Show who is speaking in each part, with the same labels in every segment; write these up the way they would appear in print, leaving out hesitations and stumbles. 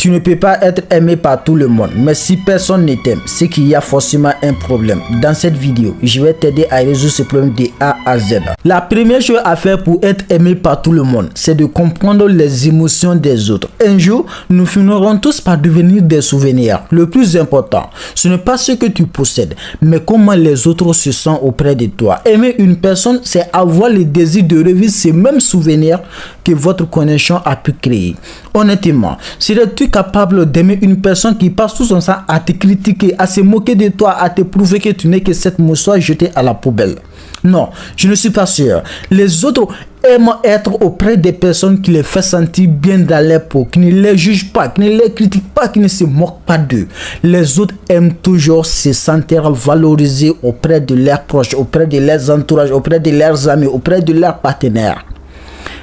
Speaker 1: Tu ne peux pas être aimé par tout le monde, mais si personne ne t'aime, c'est qu'il y a forcément un problème. Dans cette vidéo, je vais t'aider à résoudre ce problème de A à Z. La première chose à faire pour être aimé par tout le monde, c'est de comprendre les émotions des autres. Un jour, nous finirons tous par devenir des souvenirs. Le plus important, ce n'est pas ce que tu possèdes, mais comment les autres se sentent auprès de toi. Aimer une personne, c'est avoir le désir de revivre ces mêmes souvenirs que votre connexion a pu créer. Honnêtement, serais-tu capable d'aimer une personne qui passe tout son temps à te critiquer, à se moquer de toi, à te prouver que tu n'es que cette mouchoir jetée à la poubelle? Non, je ne suis pas sûr. Les autres aiment être auprès des personnes qui les font sentir bien dans leur peau, qui ne les jugent pas, qui ne les critiquent pas, qui ne se moquent pas d'eux. Les autres aiment toujours se sentir valorisés auprès de leurs proches, auprès de leurs entourages, auprès de leurs amis, auprès de leurs partenaires.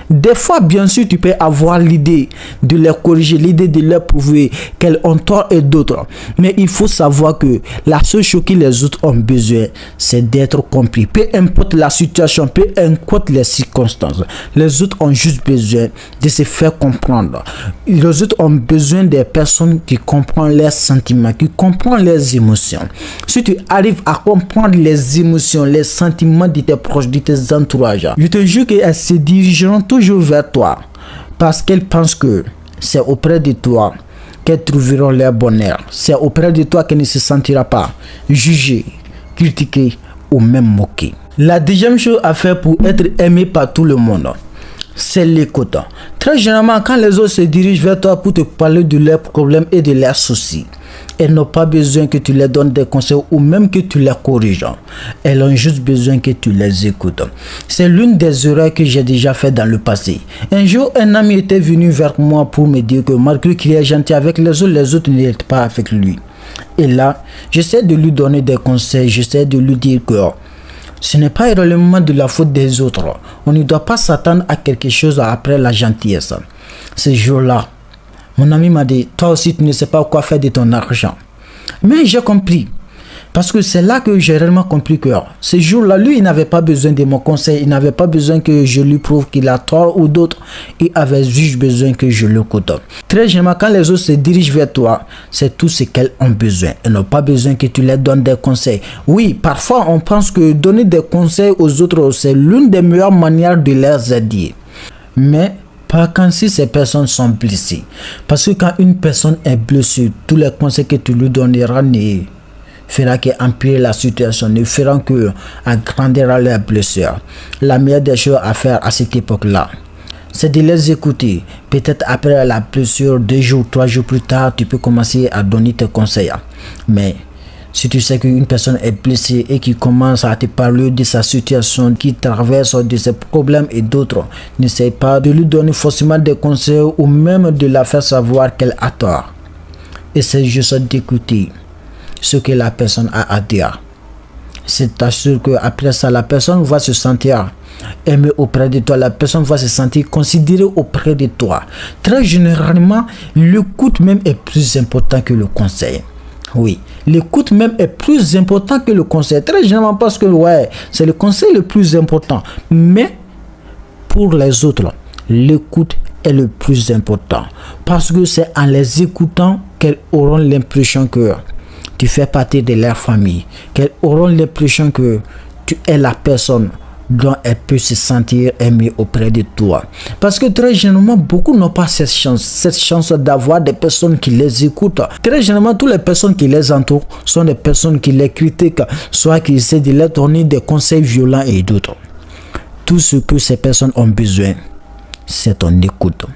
Speaker 1: Des fois, bien sûr, tu peux avoir l'idée de les corriger, l'idée de leur prouver qu'elles ont tort et d'autres. Mais il faut savoir que la seule chose que les autres ont besoin, c'est d'être compris. Peu importe la situation, peu importe les circonstances, les autres ont juste besoin de se faire comprendre. Les autres ont besoin des personnes qui comprennent leurs sentiments, qui comprennent leurs émotions. Si tu arrives à comprendre les émotions, les sentiments de tes proches, de tes entourages, je te jure qu'elles se dirigeront toujours vers toi parce qu'elles pensent que c'est auprès de toi qu'elles trouveront leur bonheur. C'est auprès de toi qu'elles ne se sentiront pas jugées, critiquées ou même moquées. La deuxième chose à faire pour être aimé par tout le monde, c'est l'écoute. Très généralement, quand les autres se dirigent vers toi pour te parler de leurs problèmes et de leurs soucis, elles n'ont pas besoin que tu leur donnes des conseils ou même que tu les corriges. Elles ont juste besoin que tu les écoutes. C'est l'une des erreurs que j'ai déjà fait dans le passé. Un jour, un ami était venu vers moi pour me dire que malgré qu'il est gentil avec les autres n'étaient pas avec lui. Et là, j'essaie de lui donner des conseils, j'essaie de lui dire que ce n'est pas réellement de la faute des autres. On ne doit pas s'attendre à quelque chose après la gentillesse. Ce jour-là, mon ami m'a dit, toi aussi tu ne sais pas quoi faire de ton argent. Mais j'ai compris. Parce que c'est là que j'ai réellement compris que ce jour-là, lui, il n'avait pas besoin de mon conseil. Il n'avait pas besoin que je lui prouve qu'il a tort ou d'autres. Il avait juste besoin que je l'écoute. Très généralement, quand les autres se dirigent vers toi, c'est tout ce qu'elles ont besoin. Elles n'ont pas besoin que tu leur donnes des conseils. Oui, parfois, on pense que donner des conseils aux autres, c'est l'une des meilleures manières de les aider. Mais pas quand si ces personnes sont blessées. Parce que quand une personne est blessée, tous les conseils que tu lui donneras ne fera qu'empirer la situation, ne feront que agrandir la blessure. La meilleure des choses à faire à cette époque-là, c'est de les écouter. Peut-être après la blessure, 2 jours, 3 jours plus tard, tu peux commencer à donner tes conseils. Mais si tu sais qu'une personne est blessée et qui commence à te parler de sa situation, qui traverse de ses problèmes et d'autres, n'essaie pas de lui donner forcément des conseils ou même de la faire savoir qu'elle a tort. Essaie juste d'écouter ce que la personne a à dire. C'est sûr qu'après ça, la personne va se sentir aimée auprès de toi. La personne va se sentir considérée auprès de toi. Très généralement, l'écoute même est plus important que le conseil. Oui, l'écoute même est plus important que le conseil. Très généralement parce que c'est le conseil le plus important. Mais pour les autres, l'écoute est le plus important. Parce que c'est en les écoutant qu'elles auront l'impression que tu fais partie de leur famille. Qu'elles auront l'impression que tu es la personne dont elle peut se sentir aimée auprès de toi. Parce que très généralement, beaucoup n'ont pas cette chance d'avoir des personnes qui les écoutent. Très généralement, toutes les personnes qui les entourent sont des personnes qui les critiquent, soit qui essaient de leur donner des conseils violents et d'autres. Tout ce que ces personnes ont besoin, c'est ton écoute.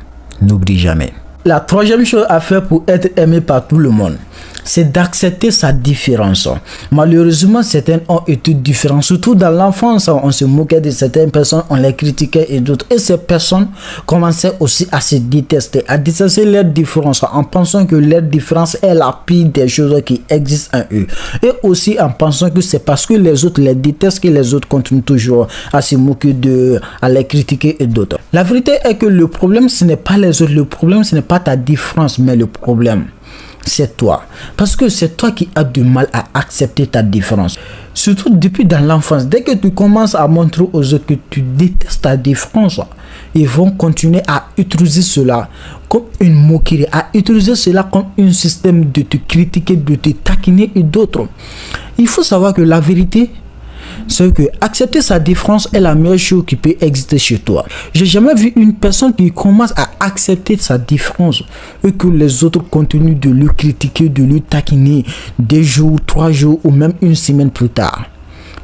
Speaker 1: N'oublie jamais. La troisième chose à faire pour être aimé par tout le monde, c'est d'accepter sa différence. Malheureusement, certaines ont été différentes. Surtout dans l'enfance, on se moquait de certaines personnes, on les critiquait et d'autres. Et ces personnes commençaient aussi à se détester, à détester leur différence, en pensant que leur différence est la pire des choses qui existent en eux. Et aussi en pensant que c'est parce que les autres les détestent que les autres continuent toujours à se moquer d'eux, à les critiquer et d'autres. La vérité est que le problème, ce n'est pas les autres. Le problème, ce n'est pas ta différence, mais le problème, c'est toi. Parce que c'est toi qui as du mal à accepter ta différence. Surtout depuis dans l'enfance. Dès que tu commences à montrer aux autres que tu détestes ta différence, ils vont continuer à utiliser cela comme une moquerie, à utiliser cela comme un système de te critiquer, de te taquiner et d'autres. Il faut savoir que la vérité, c'est que accepter sa différence est la meilleure chose qui peut exister chez toi. J'ai jamais vu une personne qui commence à accepter sa différence et que les autres continuent de le critiquer, de le taquiner 2 jours, 3 jours ou même une semaine plus tard.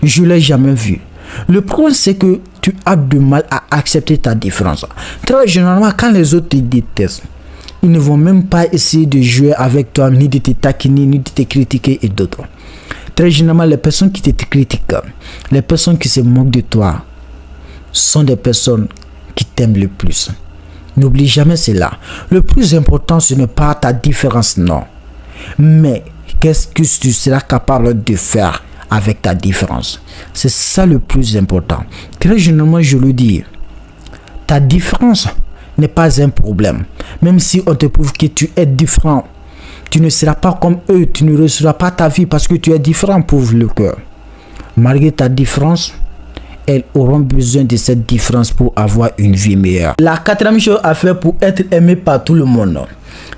Speaker 1: Je l'ai jamais vu. Le problème, c'est que tu as du mal à accepter ta différence. Très généralement, quand les autres te détestent, ils ne vont même pas essayer de jouer avec toi, ni de te taquiner, ni de te critiquer et d'autres. Très généralement, les personnes qui te critiquent, les personnes qui se moquent de toi, sont des personnes qui t'aiment le plus. N'oublie jamais cela. Le plus important, ce n'est pas ta différence, non. Mais qu'est-ce que tu seras capable de faire avec ta différence? C'est ça le plus important. Très généralement, je le dis, ta différence n'est pas un problème. Même si on te prouve que tu es différent, tu ne seras pas comme eux, tu ne recevras pas ta vie parce que tu es différent, pauvre le cœur. Malgré ta différence, elles auront besoin de cette différence pour avoir une vie meilleure. La 4e chose à faire pour être aimé par tout le monde,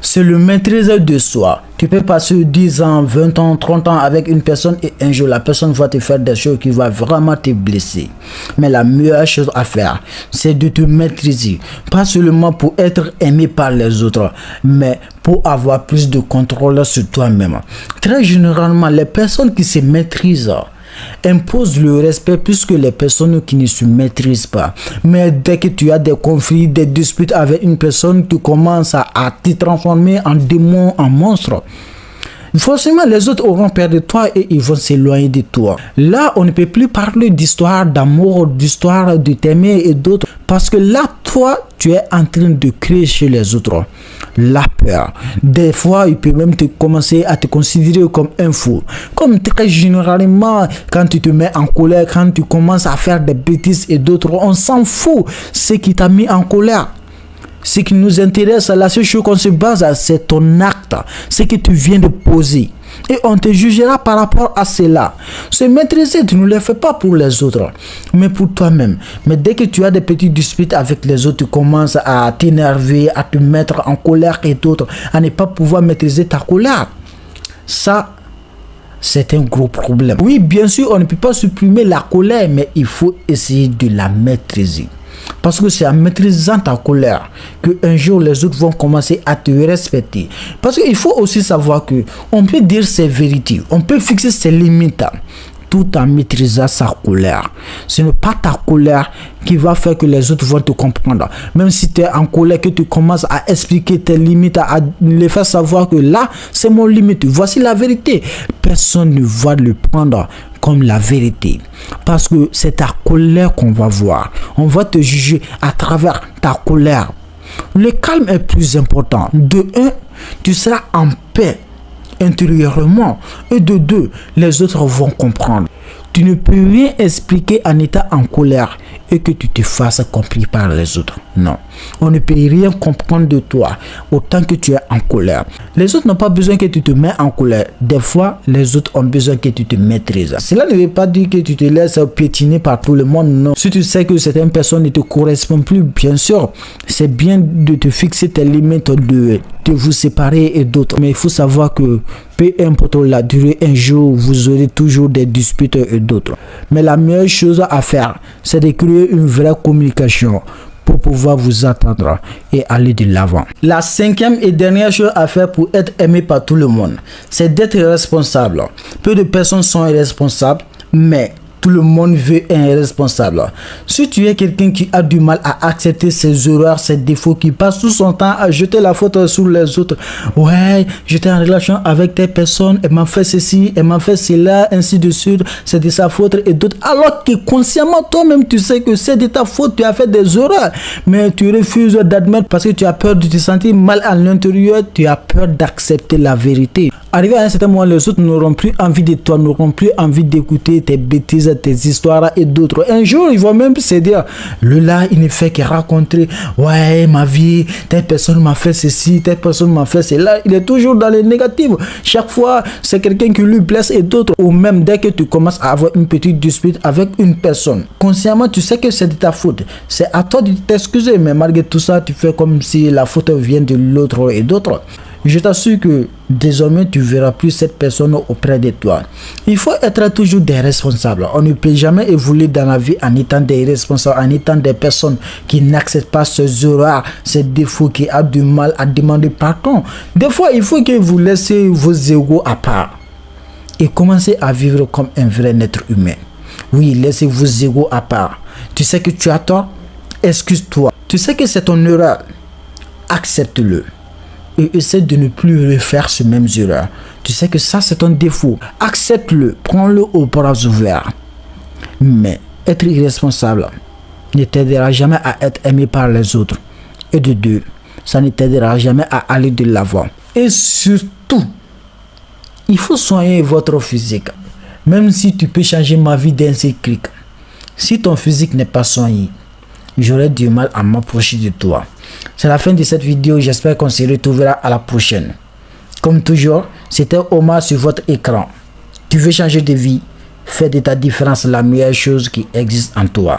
Speaker 1: c'est le maîtrise de soi. Tu peux passer 10 ans, 20 ans, 30 ans avec une personne et un jour la personne va te faire des choses qui vont vraiment te blesser. Mais la meilleure chose à faire, c'est de te maîtriser. Pas seulement pour être aimé par les autres, mais pour avoir plus de contrôle sur toi-même. Très généralement, les personnes qui se maîtrisent impose le respect plus que les personnes qui ne se maîtrisent pas. Mais dès que tu as des conflits, des disputes avec une personne, tu commences à te transformer en démon, en monstre. Forcément, les autres auront peur de toi et ils vont s'éloigner de toi. Là, on ne peut plus parler d'histoire d'amour, d'histoire de t'aimer et d'autres. Parce que là, toi, tu es en train de créer chez les autres la peur. Des fois, il peut même commencer à te considérer comme un fou. Comme très généralement, quand tu te mets en colère, quand tu commences à faire des bêtises et d'autres, on s'en fout. Ce qui t'a mis en colère. Ce qui nous intéresse, la seule chose qu'on se base, c'est ton acte, ce que tu viens de poser. Et on te jugera par rapport à cela. Se maîtriser, tu ne le fais pas pour les autres, mais pour toi-même. Mais dès que tu as des petites disputes avec les autres, tu commences à t'énerver, à te mettre en colère et d'autres, à ne pas pouvoir maîtriser ta colère. Ça, c'est un gros problème. Oui, bien sûr, on ne peut pas supprimer la colère, mais il faut essayer de la maîtriser. Parce que c'est en maîtrisant ta colère qu'un jour les autres vont commencer à te respecter. Parce qu'il faut aussi savoir que on peut dire ses vérités, on peut fixer ses limites tout en maîtrisant sa colère. Ce n'est pas ta colère qui va faire que les autres vont te comprendre. Même si tu es en colère, que tu commences à expliquer tes limites, à les faire savoir que là, c'est mon limite. Voici la vérité. Personne ne va le prendre comme la vérité. Parce que c'est ta colère qu'on va voir. On va te juger à travers ta colère. Le calme est plus important. De 1, tu seras en paix intérieurement. Et de 2, les autres vont comprendre. Tu ne peux rien expliquer en étant en colère et que tu te fasses compris par les autres. Non. On ne peut rien comprendre de toi autant que tu es en colère. Les autres n'ont pas besoin que tu te mets en colère. Des fois, les autres ont besoin que tu te maîtrises. Cela ne veut pas dire que tu te laisses piétiner par tout le monde. Non. Si tu sais que certaines personnes ne te correspondent plus, bien sûr, c'est bien de te fixer tes limites, de vous séparer et d'autres. Mais il faut savoir que peu importe la durée, un jour, vous aurez toujours des disputes et d'autres. Mais la meilleure chose à faire, c'est de créer une vraie communication pour pouvoir vous attendre et aller de l'avant. La 5e et dernière chose à faire pour être aimé par tout le monde, c'est d'être responsable. Peu de personnes sont irresponsables, mais tout le monde veut un responsable. Si tu es quelqu'un qui a du mal à accepter ses erreurs, ses défauts, qui passe tout son temps à jeter la faute sur les autres. Ouais, j'étais en relation avec telle personne, elle m'a fait ceci, elle m'a fait cela, ainsi de suite, c'est de sa faute et d'autres. Alors que consciemment, toi-même, tu sais que c'est de ta faute, tu as fait des erreurs. Mais tu refuses d'admettre parce que tu as peur de te sentir mal à l'intérieur, tu as peur d'accepter la vérité. Arrivé à un certain moment, les autres n'auront plus envie de toi, n'auront plus envie d'écouter tes bêtises, tes histoires et d'autres. Un jour, ils vont même se dire, le là, il ne fait que raconter, ouais, ma vie, telle personne m'a fait ceci, telle personne m'a fait cela. Il est toujours dans les négatifs. Chaque fois, c'est quelqu'un qui lui blesse et d'autres. Ou même dès que tu commences à avoir une petite dispute avec une personne, consciemment, tu sais que c'est de ta faute. C'est à toi de t'excuser, mais malgré tout ça, tu fais comme si la faute vient de l'autre et d'autres. Je t'assure que désormais, tu ne verras plus cette personne auprès de toi. Il faut être toujours des responsables. On ne peut jamais évoluer dans la vie en étant des responsables, en étant des personnes qui n'acceptent pas ces erreurs, ces défauts, qui ont du mal à demander pardon. Des fois, il faut que vous laissez vos égos à part et commencez à vivre comme un vrai être humain. Oui, laissez vos égos à part. Tu sais que tu as tort, excuse-toi. Tu sais que c'est ton erreur, accepte-le. Et essaie de ne plus refaire ces mêmes erreurs. Tu sais que ça, c'est ton défaut. Accepte-le, prends-le aux bras ouverts. Mais être irresponsable ne t'aidera jamais à être aimé par les autres. Et de deux, ça ne t'aidera jamais à aller de l'avant. Et surtout, il faut soigner votre physique. Même si tu peux changer ma vie d'un seul clic, si ton physique n'est pas soigné, j'aurai du mal à m'approcher de toi. C'est la fin de cette vidéo, j'espère qu'on se retrouvera à la prochaine. Comme toujours, c'était Omar sur votre écran. Tu veux changer de vie? Fais de ta différence la meilleure chose qui existe en toi.